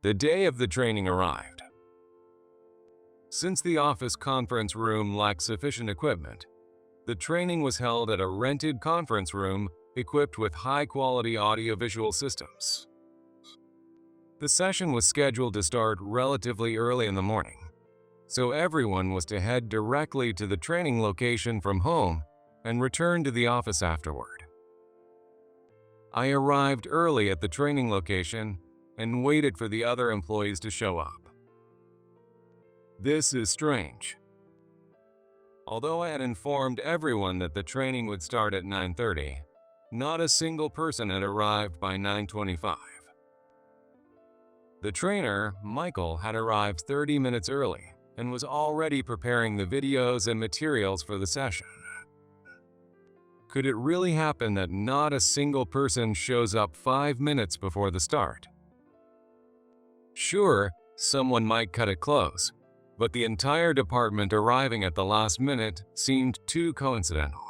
The day of the training arrived. Since the office conference room lacked sufficient equipment, the training was held at a rented conference room equipped with high-quality audiovisual systems. The session was scheduled to start relatively early in the morning, so everyone was to head directly to the training location from home and return to the office afterward. I arrived early at the training location and waited for the other employees to show up. This is strange. Although I had informed everyone that the training would start at 9:30, not a single person had arrived by 9:25. The trainer, Michael, had arrived 30 minutes early and was already preparing the videos and materials for the session. Could it really happen that not a single person shows up 5 minutes before the start? Sure, someone might cut it close, but the entire department arriving at the last minute seemed too coincidental.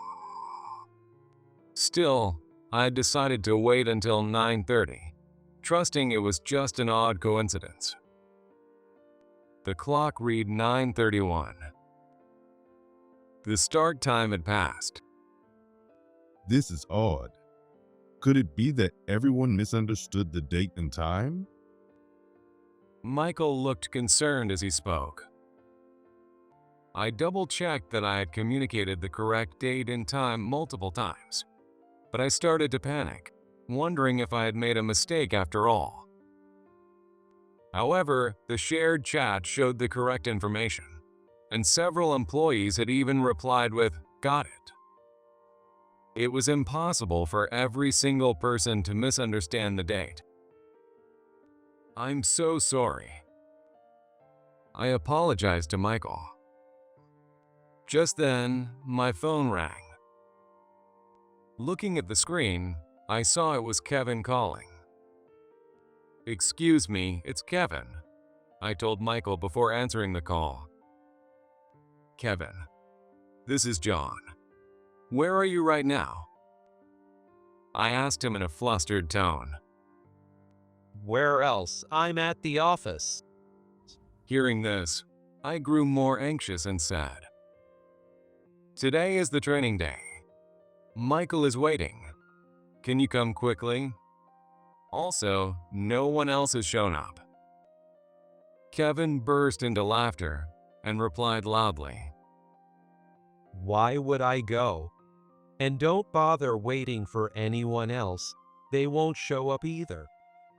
Still, I had decided to wait until 9:30, trusting it was just an odd coincidence. The clock read 9:31. The start time had passed. This is odd. Could it be that everyone misunderstood the date and time? Michael looked concerned as he spoke. I double-checked that I had communicated the correct date and time multiple times, but I started to panic, wondering if I had made a mistake after all. However, the shared chat showed the correct information, and several employees had even replied with, "Got it." It was impossible for every single person to misunderstand the date. "I'm so sorry." I apologized to Michael. Just then, my phone rang. Looking at the screen, I saw it was Kevin calling. "Excuse me, it's Kevin," I told Michael before answering the call. "Kevin, this is John. Where are you right now?" I asked him in a flustered tone. Where else? I'm at the office. Hearing this, I grew more anxious and said, "Today is the training day. Michael is waiting. Can you come quickly? Also, no one else has shown up." Kevin burst into laughter and replied loudly, Why would I go? And don't bother waiting for anyone else. They won't show up either.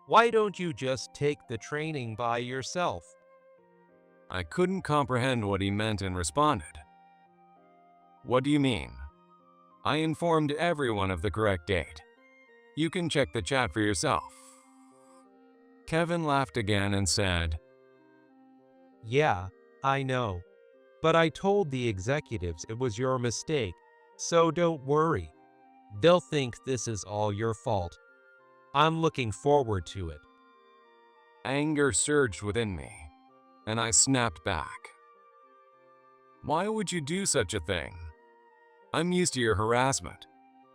Why don't you just take the training by yourself? I couldn't comprehend what he meant and responded, "What do you mean? I informed everyone of the correct date. You can check the chat for yourself." Kevin laughed again and said, Yeah, I know. But I told the executives it was your mistake, so don't worry. They'll think this is all your fault. I'm looking forward to it. Anger surged within me, and I snapped back. "Why would you do such a thing? I'm used to your harassment,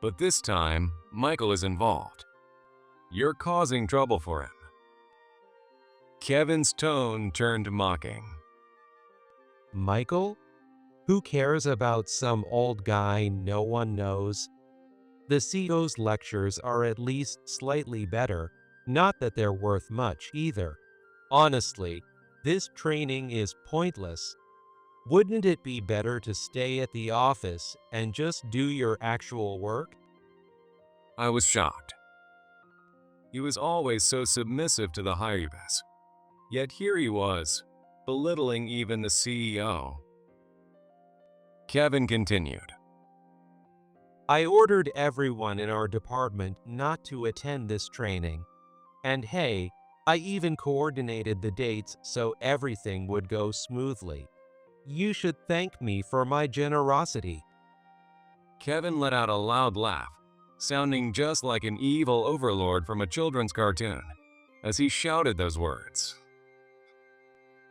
but this time, Michael is involved. You're causing trouble for him." Kevin's tone turned mocking. Michael? Who cares about some old guy no one knows? The CEO's lectures are at least slightly better, not that they're worth much either. Honestly, this training is pointless. Wouldn't it be better to stay at the office and just do your actual work? I was shocked. He was always so submissive to the higher-ups, yet here he was, belittling even the CEO. Kevin continued. I ordered everyone in our department not to attend this training. And hey, I even coordinated the dates so everything would go smoothly. You should thank me for my generosity. Kevin let out a loud laugh, sounding just like an evil overlord from a children's cartoon, as he shouted those words.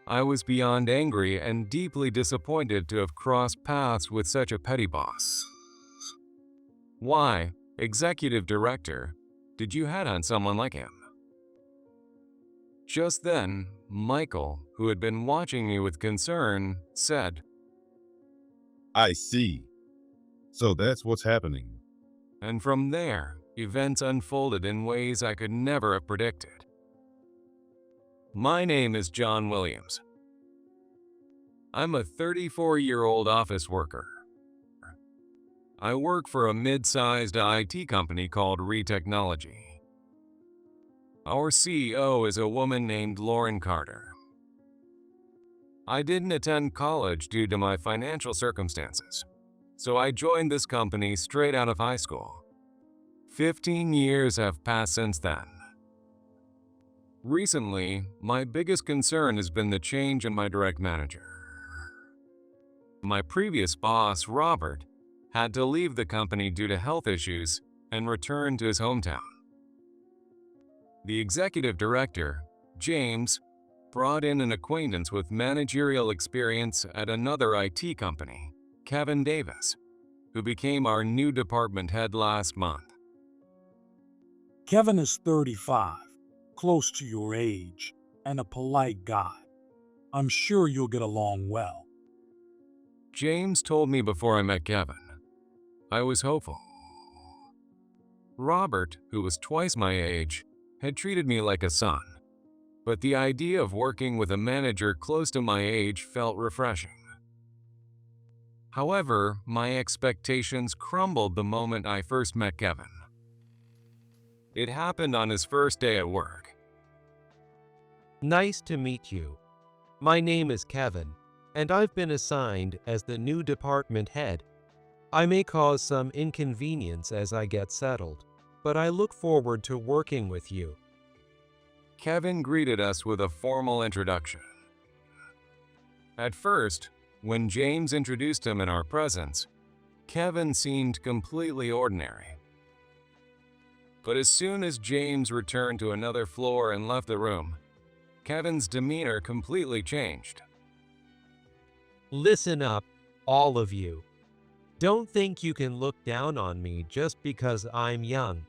I was beyond angry and deeply disappointed to have crossed paths with such a petty boss. Why, executive director, did you headhunt someone like him? Just then, Michael, who had been watching me with concern, said, I see. So that's what's happening. and from there, events unfolded in ways I could never have predicted. My name is John Williams. I'm a 34-year-old office worker. I work for a mid-sized IT company called Retechnology. Our CEO is a woman named Lauren Carter. I didn't attend college due to my financial circumstances, so I joined this company straight out of high school. 15 years have passed since then. Recently, my biggest concern has been the change in my direct manager. My previous boss, Robert, had to leave the company due to health issues and return to his hometown. The executive director, James, brought in an acquaintance with managerial experience at another IT company, Kevin Davis, who became our new department head last month. Kevin is 35, close to your age, and a polite guy. I'm sure you'll get along well. James told me before I met Kevin. I was hopeful. Robert, who was twice my age, had treated me like a son, but the idea of working with a manager close to my age felt refreshing. However, my expectations crumbled the moment I first met Kevin. It happened on his first day at work. Nice to meet you. My name is Kevin, and I've been assigned as the new department head. I may cause some inconvenience as I get settled, but I look forward to working with you. Kevin greeted us with a formal introduction. At first, when James introduced him in our presence, Kevin seemed completely ordinary. But as soon as James returned to another floor and left the room, Kevin's demeanor completely changed. Listen up, all of you. Don't think you can look down on me just because I'm young.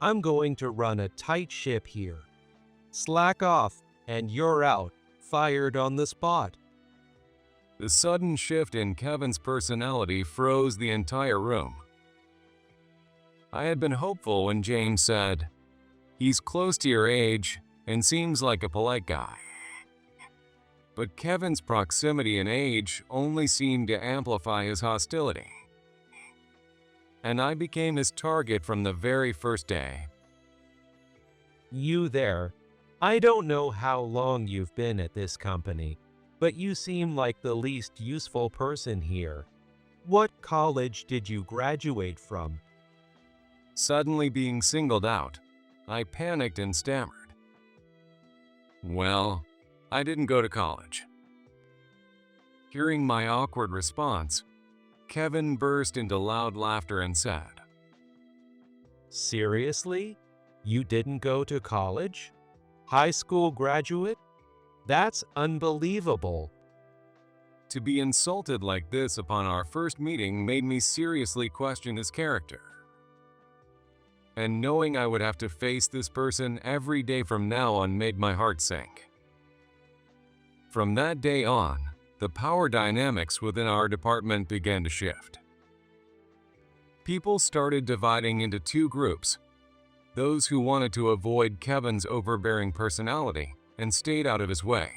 I'm going to run a tight ship here. Slack off, and you're out, fired on the spot. The sudden shift in Kevin's personality froze the entire room. I had been hopeful when James said, "He's close to your age and seems like a polite guy." But Kevin's proximity and age only seemed to amplify his hostility. And I became his target from the very first day. You there. I don't know how long you've been at this company, but you seem like the least useful person here. What college did you graduate from? Suddenly being singled out, I panicked and stammered. Well, I didn't go to college. Hearing my awkward response, Kevin burst into loud laughter and said, Seriously? You didn't go to college? High school graduate? That's unbelievable. To be insulted like this upon our first meeting made me seriously question his character. And knowing I would have to face this person every day from now on made my heart sink. From that day on, the power dynamics within our department began to shift. People started dividing into two groups: those who wanted to avoid Kevin's overbearing personality and stayed out of his way,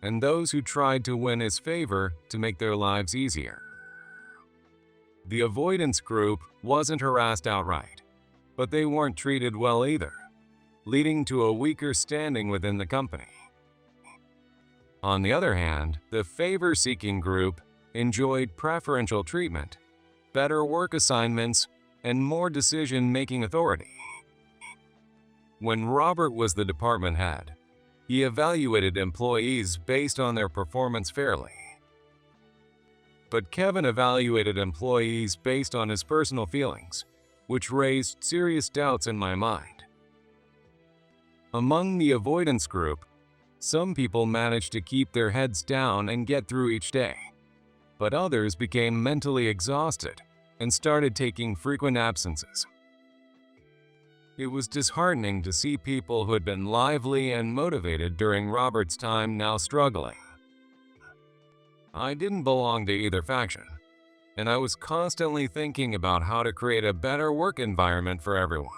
and those who tried to win his favor to make their lives easier. The avoidance group wasn't harassed outright, but they weren't treated well either, leading to a weaker standing within the company. On the other hand, the favor-seeking group enjoyed preferential treatment, better work assignments, and more decision-making authority. When Robert was the department head, he evaluated employees based on their performance fairly. But Kevin evaluated employees based on his personal feelings, which raised serious doubts in my mind. Among the avoidance group, some people managed to keep their heads down and get through each day, but others became mentally exhausted and started taking frequent absences. It was disheartening to see people who had been lively and motivated during Robert's time now struggling. I didn't belong to either faction, and I was constantly thinking about how to create a better work environment for everyone.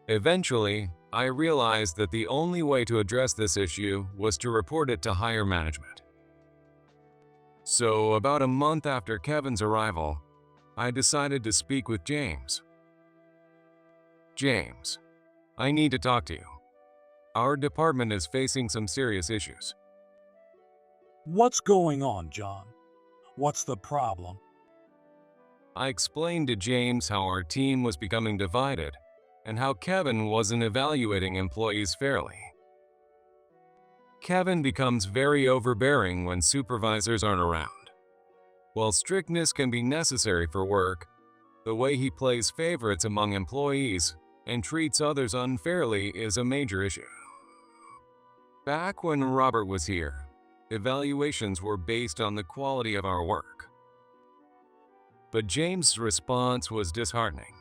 Eventually, I realized that the only way to address this issue was to report it to higher management. So, about a month after Kevin's arrival, I decided to speak with James. James, I need to talk to you. Our department is facing some serious issues. What's going on, John? What's the problem? I explained to James how our team was becoming divided and how Kevin wasn't evaluating employees fairly. Kevin becomes very overbearing when supervisors aren't around. While strictness can be necessary for work, the way he plays favorites among employees and treats others unfairly is a major issue. Back when Robert was here, evaluations were based on the quality of our work. But James' response was disheartening.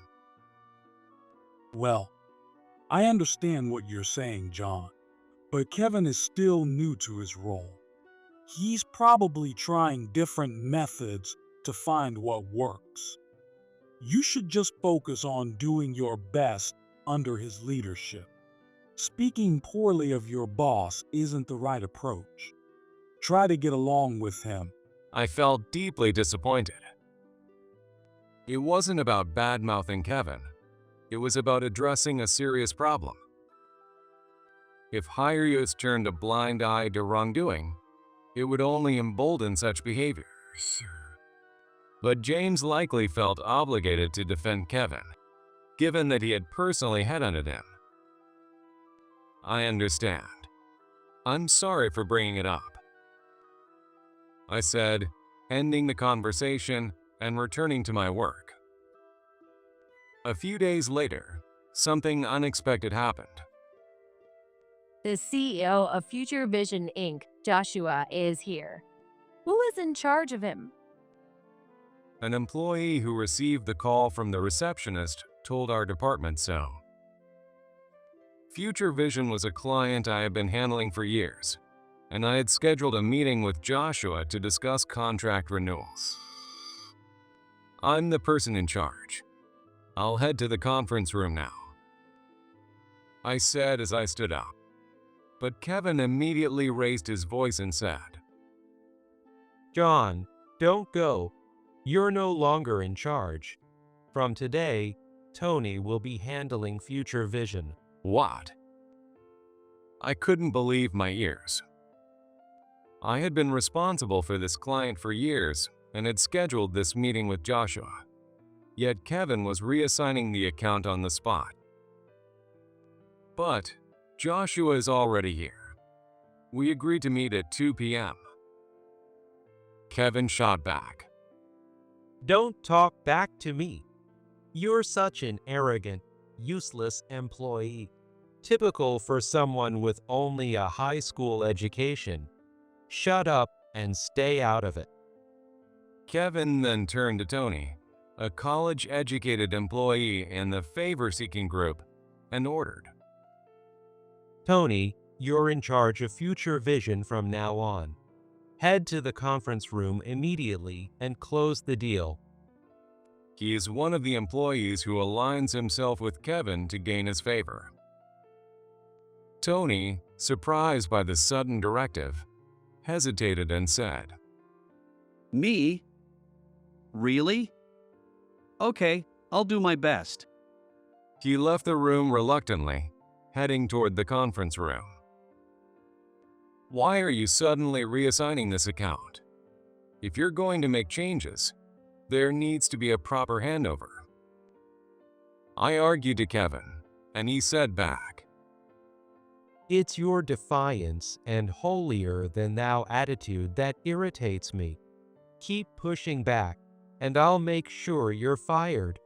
Well, I understand what you're saying, John, but Kevin is still new to his role. He's probably trying different methods to find what works. You should just focus on doing your best under his leadership. Speaking poorly of your boss isn't the right approach. Try to get along with him. I felt deeply disappointed. It wasn't about bad-mouthing Kevin. It was about addressing a serious problem. If hires turned a blind eye to wrongdoing, it would only embolden such behaviors. But James likely felt obligated to defend Kevin, given that he had personally headhunted him. I understand. I'm sorry for bringing it up, I said, ending the conversation and returning to my work. A few days later, something unexpected happened. The CEO of Future Vision Inc., Joshua, is here. Who is in charge of him? An employee who received the call from the receptionist told our department so. Future Vision was a client I had been handling for years, and I had scheduled a meeting with Joshua to discuss contract renewals. I'm the person in charge. I'll head to the conference room now, I said as I stood up. But Kevin immediately raised his voice and said, John, don't go. You're no longer in charge. From today, Tony will be handling Future Vision. What? I couldn't believe my ears. I had been responsible for this client for years and had scheduled this meeting with Joshua. Yet Kevin was reassigning the account on the spot. But Joshua is already here. We agreed to meet at 2 p.m. Kevin shot back. Don't talk back to me. You're such an arrogant, useless employee. Typical for someone with only a high school education. Shut up and stay out of it. Kevin then turned to Tony, a college-educated employee in the favor-seeking group, and ordered, Tony, you're in charge of Future Vision from now on. Head to the conference room immediately and close the deal. He is one of the employees who aligns himself with Kevin to gain his favor. Tony, surprised by the sudden directive, hesitated and said, Me? Really? Okay, I'll do my best. He left the room reluctantly, heading toward the conference room. Why are you suddenly reassigning this account? If you're going to make changes, there needs to be a proper handover. I argued to Kevin, and he said back, It's your defiance and holier-than-thou attitude that irritates me. Keep pushing back, and I'll make sure you're fired.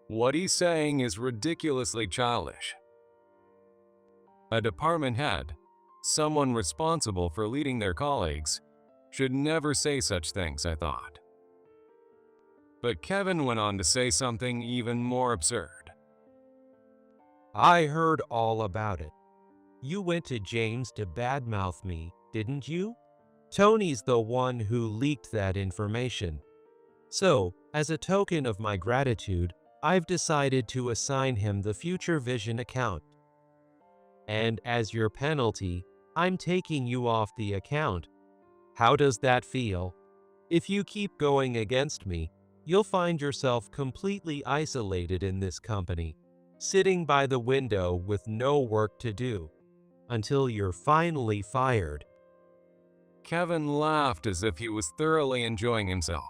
What he's saying is ridiculously childish. A department head, someone responsible for leading their colleagues, should never say such things, I thought. But Kevin went on to say something even more absurd. I heard all about it. You went to James to badmouth me, didn't you? Tony's the one who leaked that information. So, as a token of my gratitude, I've decided to assign him the Future Vision account. And as your penalty, I'm taking you off the account. How does that feel? If you keep going against me, you'll find yourself completely isolated in this company, sitting by the window with no work to do, until you're finally fired. Kevin laughed as if he was thoroughly enjoying himself.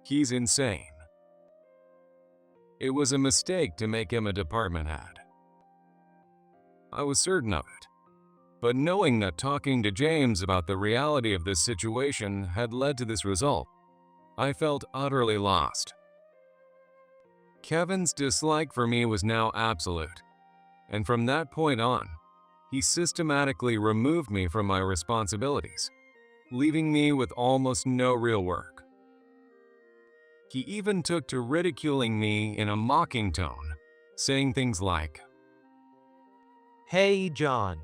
He's insane. It was a mistake to make him a department head. I was certain of it. But knowing that talking to James about the reality of this situation had led to this result, I felt utterly lost. Kevin's dislike for me was now absolute, and from that point on, he systematically removed me from my responsibilities, leaving me with almost no real work. He even took to ridiculing me in a mocking tone, saying things like, Hey, John,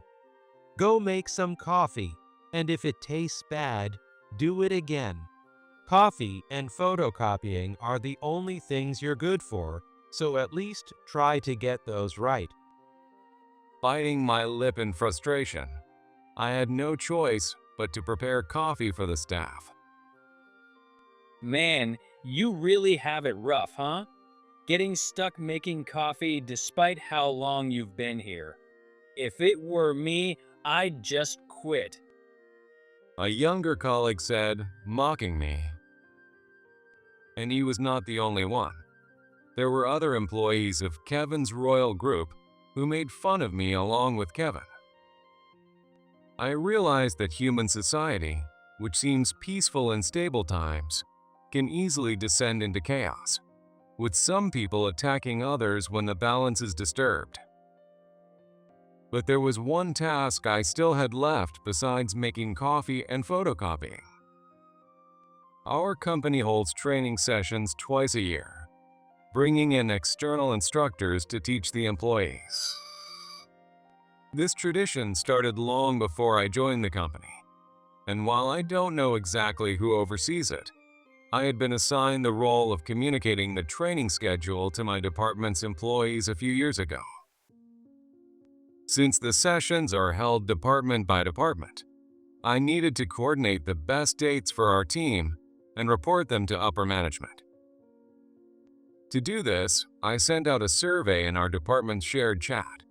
go make some coffee, and if it tastes bad, do it again. Coffee and photocopying are the only things you're good for, so at least try to get those right. Biting my lip in frustration, I had no choice but to prepare coffee for the staff. Man, you really have it rough, huh? Getting stuck making coffee despite how long you've been here. If it were me, I'd just quit. A younger colleague said, mocking me. And he was not the only one. There were other employees of Kevin's royal group who made fun of me along with Kevin. I realized that human society, which seems peaceful in stable times, can easily descend into chaos, with some people attacking others when the balance is disturbed. But there was one task I still had left besides making coffee and photocopying. Our company holds training sessions twice a year, bringing in external instructors to teach the employees. This tradition started long before I joined the company, and while I don't know exactly who oversees it, I had been assigned the role of communicating the training schedule to my department's employees a few years ago. Since the sessions are held department by department, I needed to coordinate the best dates for our team and report them to upper management. To do this, I sent out a survey in our department's shared chat,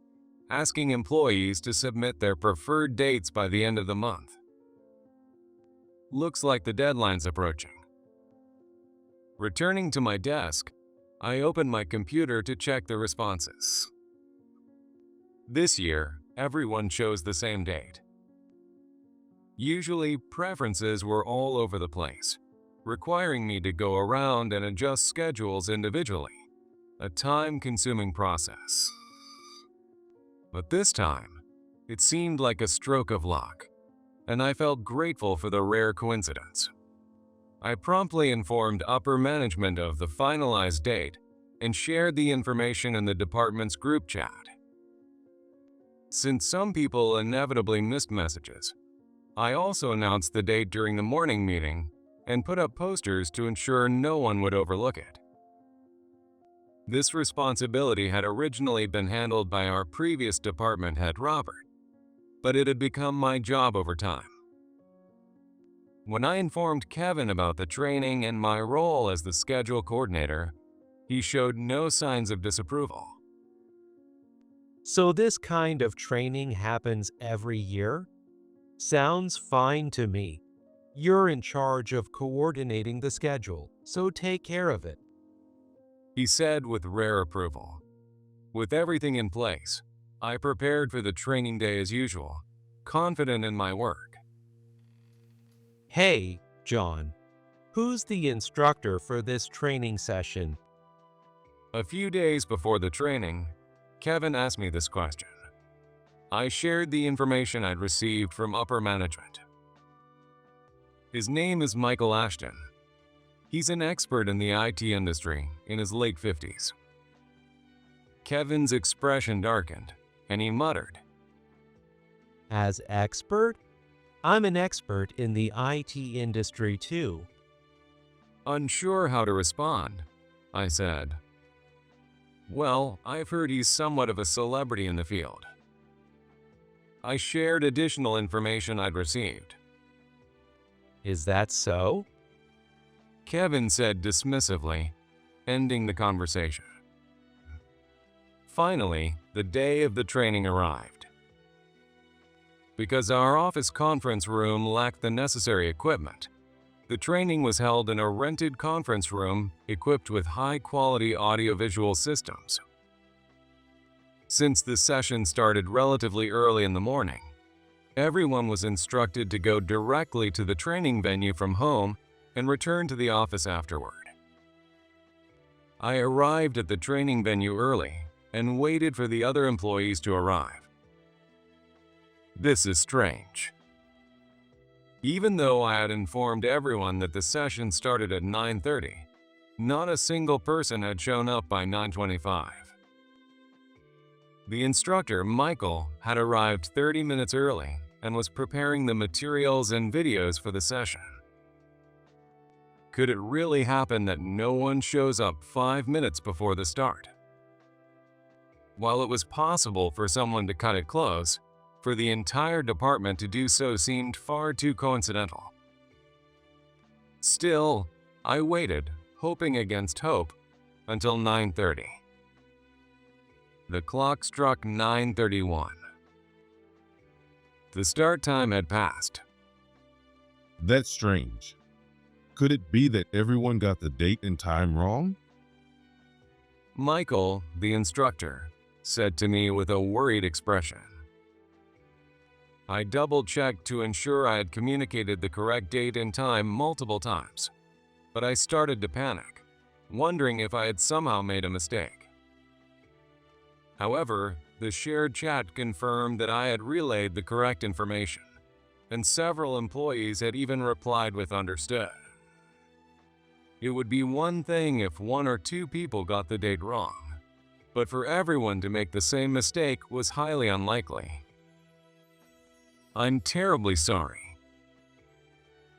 asking employees to submit their preferred dates by the end of the month. Looks like the deadline's approaching. Returning to my desk, I opened my computer to check the responses. This year, everyone chose the same date. Usually, preferences were all over the place, requiring me to go around and adjust schedules individually, a time-consuming process. But this time, it seemed like a stroke of luck, and I felt grateful for the rare coincidence. I promptly informed upper management of the finalized date and shared the information in the department's group chat. Since some people inevitably missed messages, I also announced the date during the morning meeting and put up posters to ensure no one would overlook it. This responsibility had originally been handled by our previous department head, Robert, but it had become my job over time. When I informed Kevin about the training and my role as the schedule coordinator, he showed no signs of disapproval. So this kind of training happens every year? Sounds fine to me. You're in charge of coordinating the schedule, so take care of it, he said with rare approval. With everything in place, I prepared for the training day as usual, confident in my work. Hey, John, who's the instructor for this training session? A few days before the training, Kevin asked me this question. I shared the information I'd received from upper management. His name is Michael Ashton. He's an expert in the IT industry in his late 50s. Kevin's expression darkened, and he muttered, As expert? I'm an expert in the IT industry too. unsure how to respond. I said, Well, I've heard he's somewhat of a celebrity in the field. I shared additional information I'd received. Is that so? Kevin said dismissively, ending the conversation. Finally, the day of the training arrived. Because our office conference room lacked the necessary equipment, the training was held in a rented conference room equipped with high-quality audiovisual systems. Since the session started relatively early in the morning, everyone was instructed to go directly to the training venue from home and return to the office afterward. I arrived at the training venue early and waited for the other employees to arrive. This is strange. Even though I had informed everyone that the session started at 9:30, not a single person had shown up by 9:25. The instructor, Michael, had arrived 30 minutes early and was preparing the materials and videos for the session. Could it really happen that no one shows up 5 minutes before the start? While it was possible for someone to cut it close, for the entire department to do so seemed far too coincidental. Still, I waited, hoping against hope, until 9:30. The clock struck 9:31. The start time had passed. That's strange. Could it be that everyone got the date and time wrong? Michael, the instructor, said to me with a worried expression. I double-checked to ensure I had communicated the correct date and time multiple times, but I started to panic, wondering if I had somehow made a mistake. However, the shared chat confirmed that I had relayed the correct information, and several employees had even replied with understood. It would be one thing if one or two people got the date wrong, but for everyone to make the same mistake was highly unlikely. I'm terribly sorry.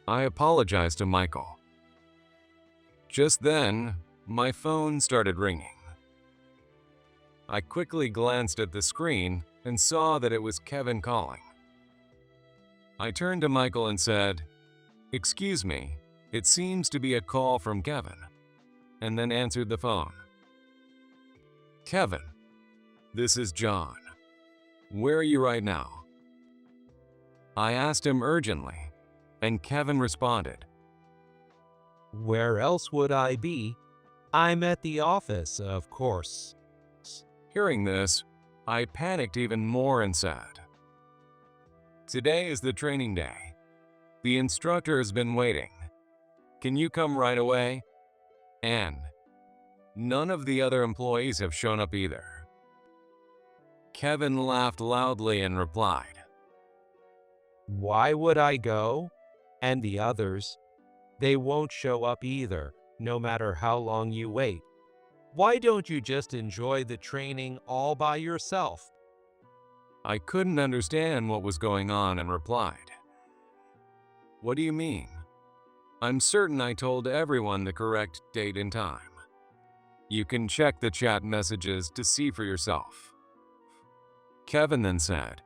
I apologized to Michael. Just then, my phone started ringing. I quickly glanced at the screen and saw that it was Kevin calling. I turned to Michael and said, "Excuse me, it seems to be a call from Kevin," and then answered the phone. "Kevin, this is John. Where are you right now?" I asked him urgently, and Kevin responded, Where else would I be? I'm at the office, of course. Hearing this, I panicked even more and said, "Today is the training day. The instructor has been waiting. Can you come right away?" And none of the other employees have shown up either. Kevin laughed loudly and replied, Why would I go? And the others? They won't show up either, no matter how long you wait. Why don't you just enjoy the training all by yourself? I couldn't understand what was going on and replied, "What do you mean? I'm certain I told everyone the correct date and time. You can check the chat messages to see for yourself." Kevin then said,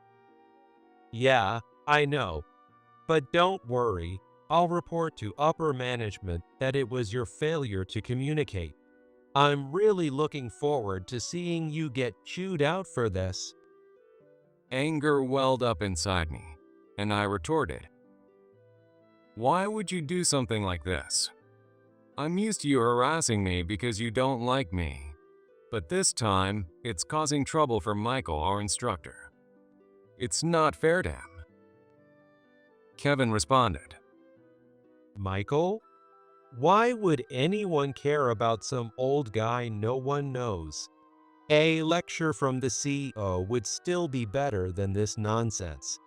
Yeah, I know. But don't worry, I'll report to upper management that it was your failure to communicate. I'm really looking forward to seeing you get chewed out for this. Anger welled up inside me, and I retorted, "Why would you do something like this? I'm used to you harassing me because you don't like me, but this time it's causing trouble for Michael, our instructor. It's not fair to him." Kevin responded, Michael? Why would anyone care about some old guy no one knows? A lecture from the CEO would still be better than this nonsense.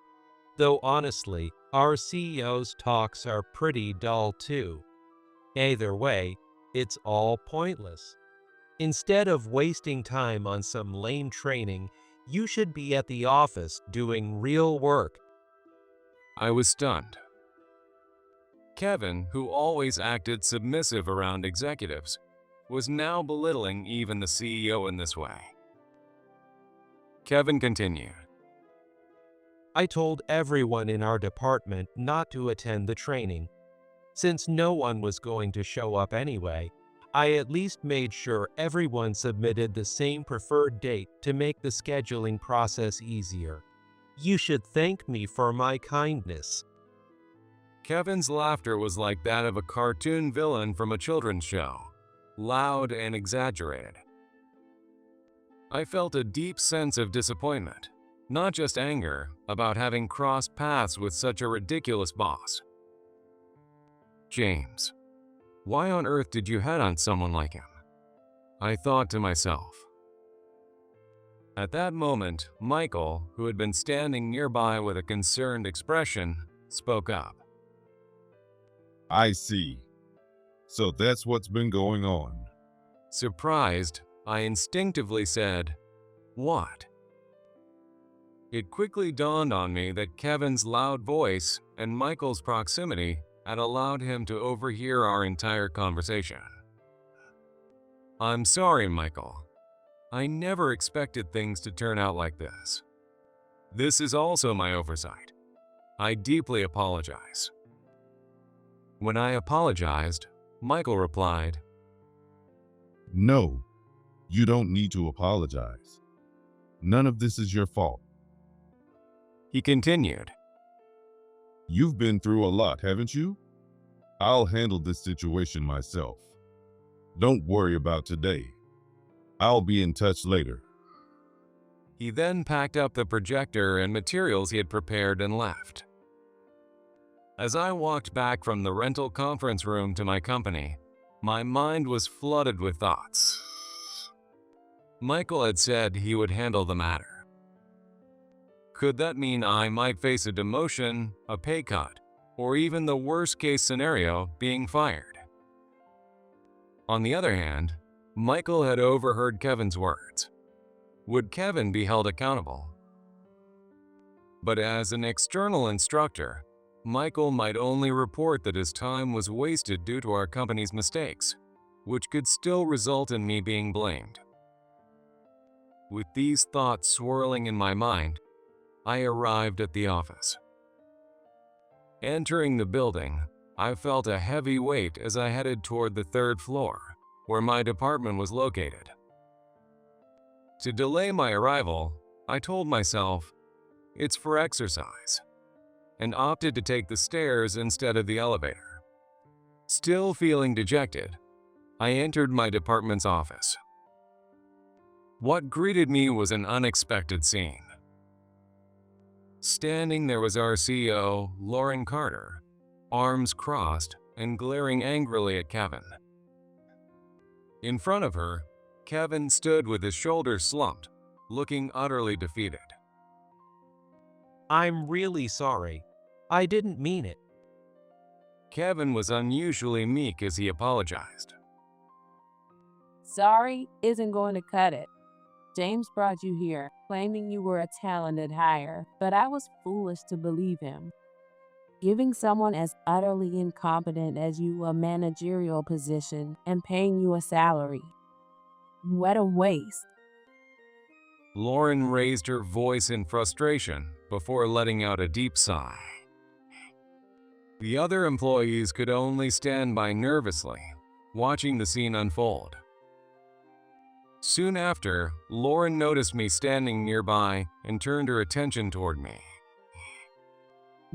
Though honestly, our CEO's talks are pretty dull too. Either way, it's all pointless. Instead of wasting time on some lame training, you should be at the office doing real work. I was stunned. Kevin, who always acted submissive around executives, was now belittling even the CEO in this way. Kevin continued. I told everyone in our department not to attend the training. Since no one was going to show up anyway, I at least made sure everyone submitted the same preferred date to make the scheduling process easier. You should thank me for my kindness. Kevin's laughter was like that of a cartoon villain from a children's show, loud and exaggerated. I felt a deep sense of disappointment, not just anger, about having crossed paths with such a ridiculous boss. James, why on earth did you head on someone like him? I thought to myself. At that moment, Michael, who had been standing nearby with a concerned expression, spoke up. I see. So that's what's been going on. Surprised, I instinctively said, "What?" It quickly dawned on me that Kevin's loud voice and Michael's proximity had allowed him to overhear our entire conversation. I'm sorry, Michael. I never expected things to turn out like this. This is also my oversight. I deeply apologize. When I apologized, Michael replied, No, you don't need to apologize. None of this is your fault. He continued, You've been through a lot, haven't you? I'll handle this situation myself. Don't worry about today. I'll be in touch later. He then packed up the projector and materials he had prepared and left. As I walked back from the rental conference room to my company, my mind was flooded with thoughts. Michael had said he would handle the matter. Could that mean I might face a demotion, a pay cut, or even the worst-case scenario, being fired? On the other hand, Michael had overheard Kevin's words. Would Kevin be held accountable? But as an external instructor, Michael might only report that his time was wasted due to our company's mistakes, which could still result in me being blamed. With these thoughts swirling in my mind, I arrived at the office. Entering the building, I felt a heavy weight as I headed toward the third floor, where my department was located. To delay my arrival, I told myself, it's for exercise, and opted to take the stairs instead of the elevator. Still feeling dejected, I entered my department's office. What greeted me was an unexpected scene. Standing there was our CEO, Lauren Carter, arms crossed and glaring angrily at Kevin. In front of her, Kevin stood with his shoulders slumped, looking utterly defeated. I'm really sorry. I didn't mean it. Kevin was unusually meek as he apologized. Sorry isn't going to cut it. James brought you here, claiming you were a talented hire, but I was foolish to believe him. Giving someone as utterly incompetent as you a managerial position and paying you a salary. What a waste. Lauren raised her voice in frustration before letting out a deep sigh. The other employees could only stand by nervously, watching the scene unfold. Soon after, Lauren noticed me standing nearby and turned her attention toward me.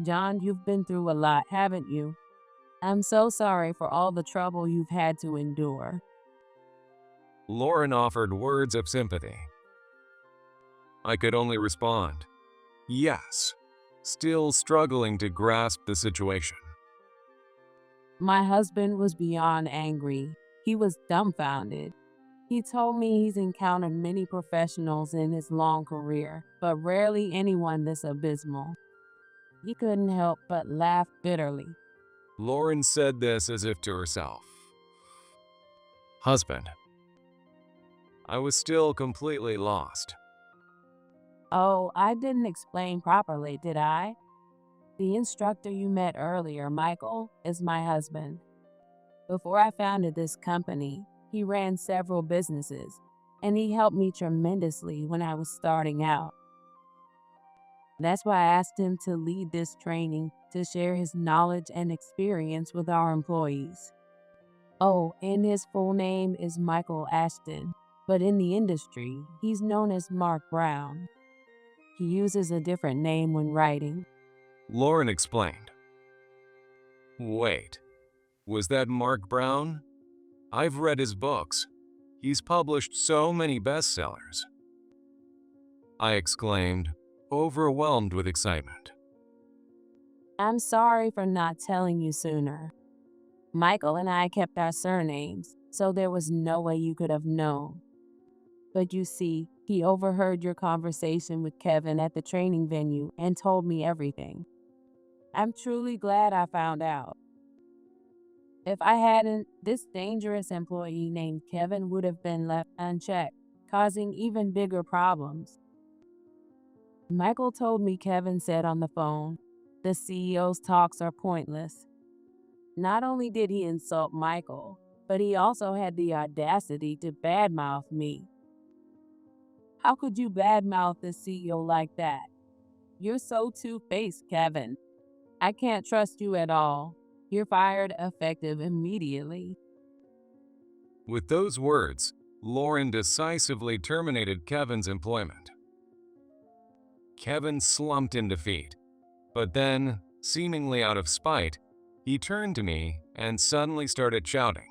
John, you've been through a lot, haven't you? I'm so sorry for all the trouble you've had to endure. Lauren offered words of sympathy. I could only respond, yes, still struggling to grasp the situation. My husband was beyond angry. He was dumbfounded. He told me he's encountered many professionals in his long career, but rarely anyone this abysmal. He couldn't help but laugh bitterly. Lauren said this as if to herself. Husband. I was still completely lost. Oh, I didn't explain properly, did I? The instructor you met earlier, Michael, is my husband. Before I founded this company, he ran several businesses, and he helped me tremendously when I was starting out. That's why I asked him to lead this training to share his knowledge and experience with our employees. Oh, and his full name is Michael Ashton, but in the industry, he's known as Mark Brown. He uses a different name when writing. Lauren explained. Wait, was that Mark Brown? I've read his books. He's published so many bestsellers. I exclaimed, overwhelmed with excitement. I'm sorry for not telling you sooner. Michael and I kept our surnames, so there was no way you could have known. But you see, he overheard your conversation with Kevin at the training venue and told me everything. I'm truly glad I found out. If I hadn't, this dangerous employee named Kevin would have been left unchecked, causing even bigger problems. Michael told me Kevin said on the phone, the CEO's talks are pointless. Not only did he insult Michael, but he also had the audacity to badmouth me. How could you badmouth the CEO like that? You're so two-faced, Kevin. I can't trust you at all. You're fired effective immediately. With those words, Lauren decisively terminated Kevin's employment. Kevin slumped in defeat, but then, seemingly out of spite, he turned to me and suddenly started shouting.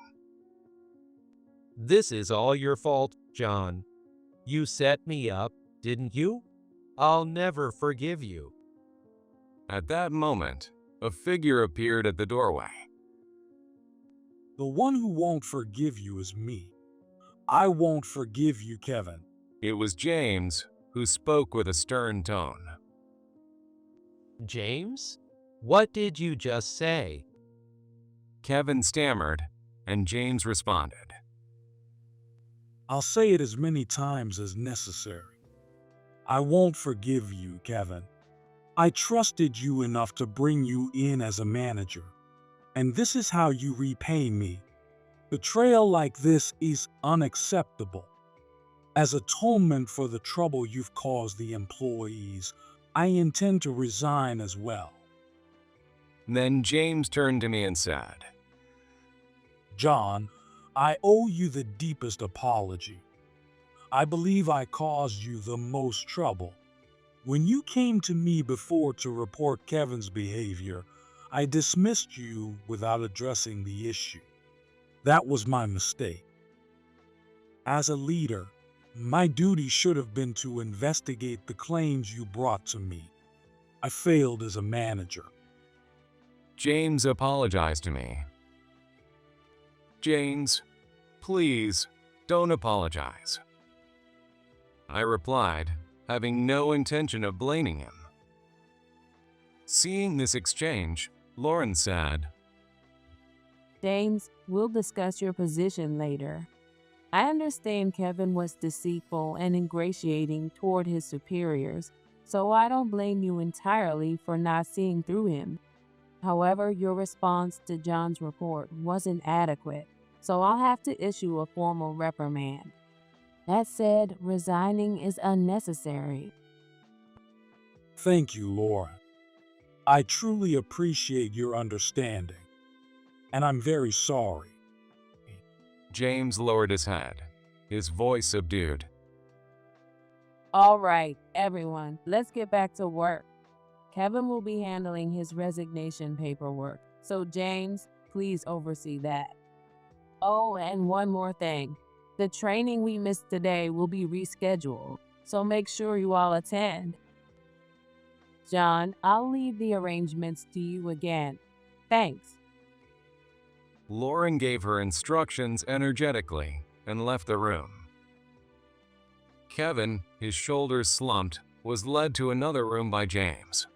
This is all your fault, John. You set me up, didn't you? I'll never forgive you. At that moment, a figure appeared at the doorway. The one who won't forgive you is me. I won't forgive you, Kevin. It was James, who spoke with a stern tone. James? What did you just say? Kevin stammered, and James responded. I'll say it as many times as necessary. I won't forgive you, Kevin. I trusted you enough to bring you in as a manager, and this is how you repay me. Betrayal like this is unacceptable. As atonement for the trouble you've caused the employees, I intend to resign as well. Then James turned to me and said, John, I owe you the deepest apology. I believe I caused you the most trouble. When you came to me before to report Kevin's behavior, I dismissed you without addressing the issue. That was my mistake. As a leader, my duty should have been to investigate the claims you brought to me. I failed as a manager. James apologized to me. James, please, don't apologize. I replied, having no intention of blaming him. Seeing this exchange, Lauren said, James, we'll discuss your position later. I understand Kevin was deceitful and ingratiating toward his superiors, so I don't blame you entirely for not seeing through him. However, your response to John's report wasn't adequate, so I'll have to issue a formal reprimand. That said, resigning is unnecessary. Thank you, Laura. I truly appreciate your understanding, and I'm very sorry. James lowered his head, his voice subdued. All right, everyone, let's get back to work. Kevin will be handling his resignation paperwork, so James, please oversee that. Oh, and one more thing. The training we missed today will be rescheduled, so make sure you all attend. John, I'll leave the arrangements to you again. Thanks. Lauren gave her instructions energetically and left the room. Kevin, his shoulders slumped, was led to another room by James.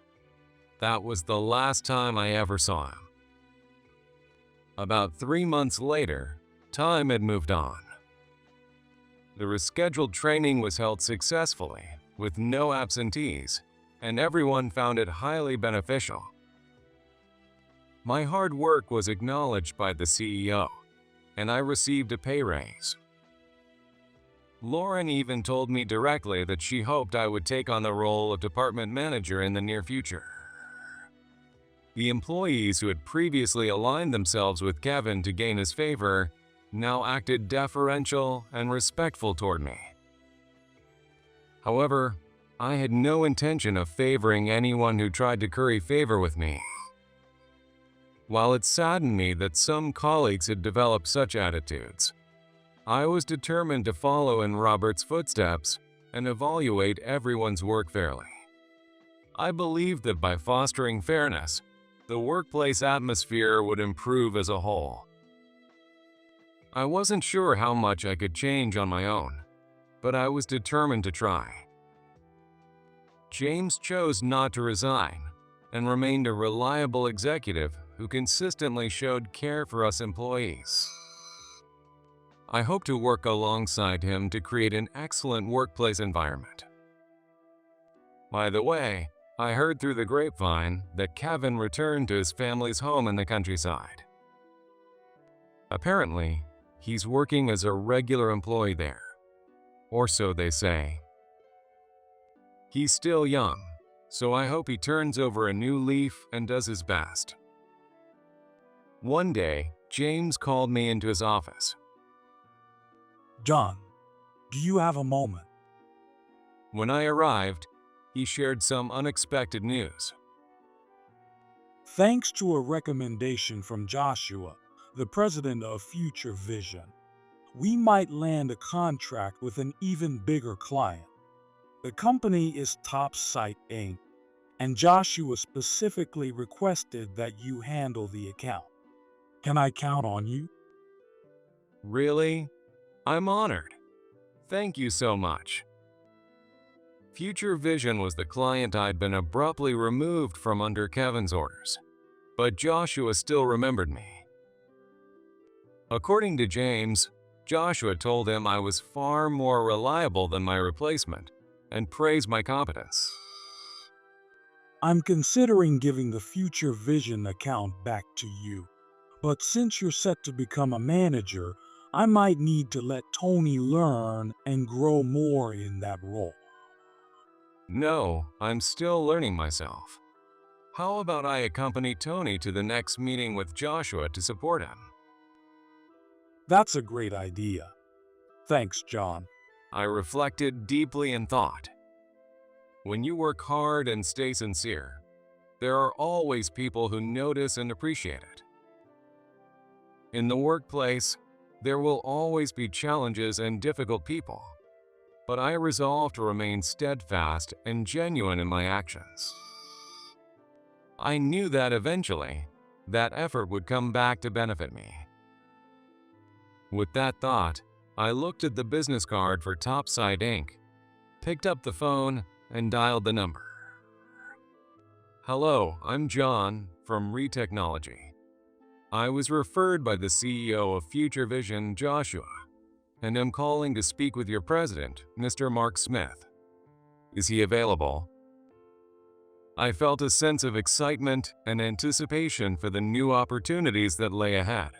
That was the last time I ever saw him. About 3 months later, time had moved on. The rescheduled training was held successfully, with no absentees, and everyone found it highly beneficial. My hard work was acknowledged by the CEO, and I received a pay raise. Lauren even told me directly that she hoped I would take on the role of department manager in the near future. The employees who had previously aligned themselves with Kevin to gain his favor now acted deferential and respectful toward me. However, I had no intention of favoring anyone who tried to curry favor with me. While it saddened me that some colleagues had developed such attitudes, I was determined to follow in Robert's footsteps and evaluate everyone's work fairly. I believed that by fostering fairness, the workplace atmosphere would improve as a whole. I wasn't sure how much I could change on my own, but I was determined to try. James chose not to resign and remained a reliable executive who consistently showed care for us employees. I hope to work alongside him to create an excellent workplace environment. By the way, I heard through the grapevine that Kevin returned to his family's home in the countryside. Apparently, he's working as a regular employee there, or so they say. He's still young, so I hope he turns over a new leaf and does his best. One day, James called me into his office. John, do you have a moment? When I arrived, he shared some unexpected news. Thanks to a recommendation from Joshua, the president of Future Vision, we might land a contract with an even bigger client. The company is Topsite Inc., and Joshua specifically requested that you handle the account. Can I count on you? Really? I'm honored. Thank you so much. Future Vision was the client I'd been abruptly removed from under Kevin's orders, but Joshua still remembered me. According to James, Joshua told him I was far more reliable than my replacement and praised my competence. I'm considering giving the Future Vision account back to you, but since you're set to become a manager, I might need to let Tony learn and grow more in that role. No, I'm still learning myself. How about I accompany Tony to the next meeting with Joshua to support him? That's a great idea. Thanks, John. I reflected deeply and thought. When you work hard and stay sincere, there are always people who notice and appreciate it. In the workplace, there will always be challenges and difficult people, but I resolve to remain steadfast and genuine in my actions. I knew that eventually, that effort would come back to benefit me. With that thought, I looked at the business card for Topsite Inc., picked up the phone, and dialed the number. Hello, I'm John from Retechnology. I was referred by the CEO of Future Vision, Joshua, and am calling to speak with your president, Mr. Mark Smith. Is he available? I felt a sense of excitement and anticipation for the new opportunities that lay ahead.